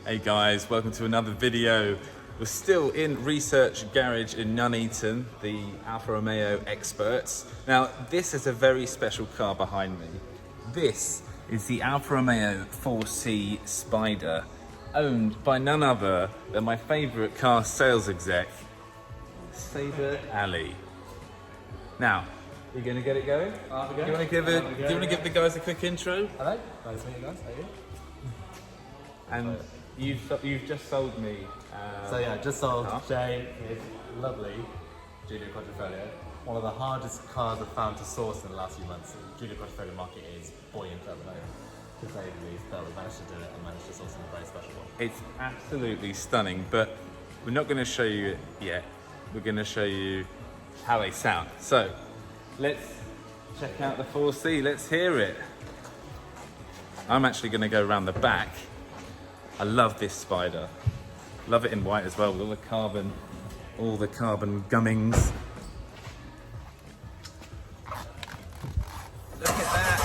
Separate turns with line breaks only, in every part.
Hey guys, welcome to another video. We're still in Research Garage in Nuneaton, the Alfa Romeo experts. Now, this is a very special car behind me. This is the Alfa Romeo 4C Spider, owned by none other than my favorite car sales exec, Saber Ali. Now, you gonna get it going? Do you want to give the guys a quick intro?
Hello, nice to meet you guys. How are you?
And you've just sold me.
So yeah, just sold Jay his lovely Giulia Quadrifoglio. One of the hardest cars I've found to source in the last few months. The Giulia Quadrifoglio market is buoyant at the moment, to say the least. But we managed to do it and managed to source a very special one.
It's absolutely stunning, but we're not going to show you it yet. We're going to show you how they sound. So let's check out the 4C. Let's hear it. I'm actually going to go around the back. I love this Spider. Love it in white as well, with all the carbon gummings. Look at that.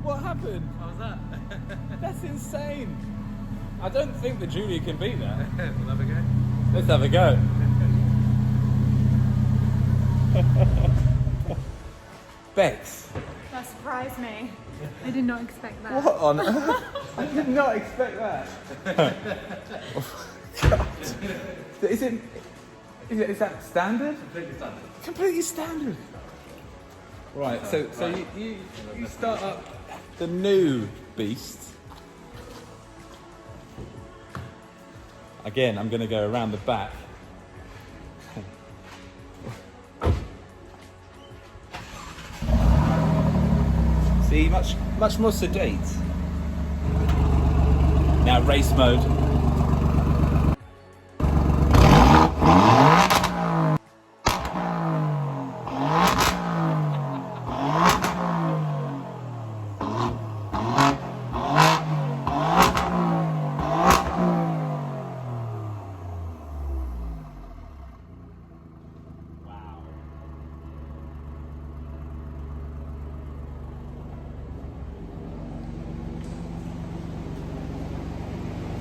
What happened?
How was that?
That's insane. I don't think the Giulia can beat that.
We'll have a go.
Let's have a go. Bex.
That surprised me. I did not expect that.
What on earth? I did not expect that. Oh, God. Is that standard?
Completely standard.
Completely standard. Right, so you start up the new beast. Again, I'm going to go around the back. See, much more sedate. Now race mode.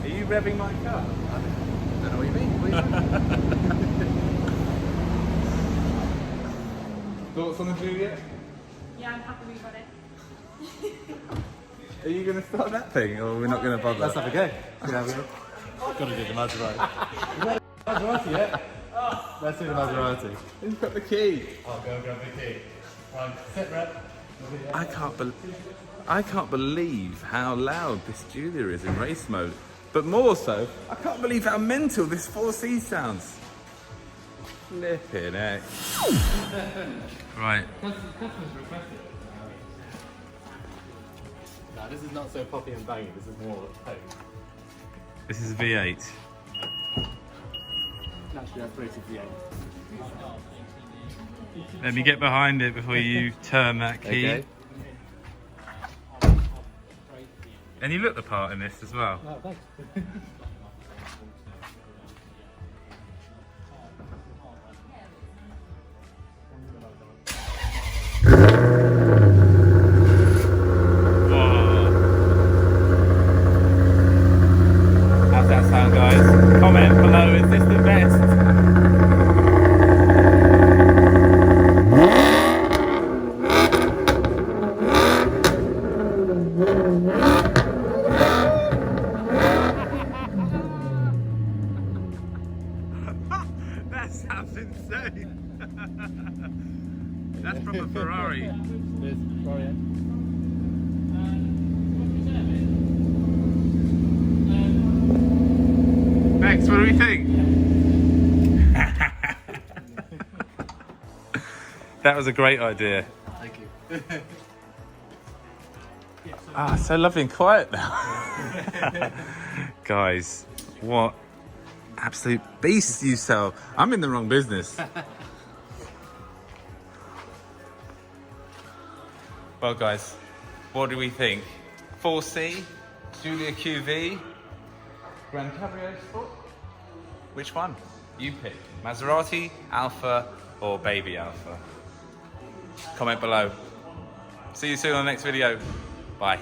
Are you revving my car?
I don't know what you mean.
Thoughts on the Giulia?
Yeah, I'm happy we got it.
Are you going to start that thing, or we're not going to bother?
Let's have a go. Got to do the Maserati. Maserati yet? Let's do the Maserati.
Who's got the key?
I'll go grab the key. Right, sit rep.
I can't believe how loud this Giulia is in race mode. But more so, I can't believe how mental this 4C sounds. Flipping heck. Right.
Customers requested it. No, this is not so poppy and bangy. This is more home.
This is V8.
Naturally aspirated V8.
Let me get behind it before you turn that key.
Okay.
And you look the part in this as well.
Oh, thanks.
How's that sound, guys? Comment below, is this the best? That sounds insane. That's from a Ferrari.
There's Ferrari.
Max, what do we think? That was a great idea.
Thank you.
Ah, so lovely and quiet now. Guys, what absolute beasts you sell. I'm in the wrong business. Well, guys, what do we think? 4C, Giulia QV, Grand Cabrio Sport? Which one? You pick. Maserati, Alpha, or Baby Alpha? Comment below. See you soon on the next video. Bye.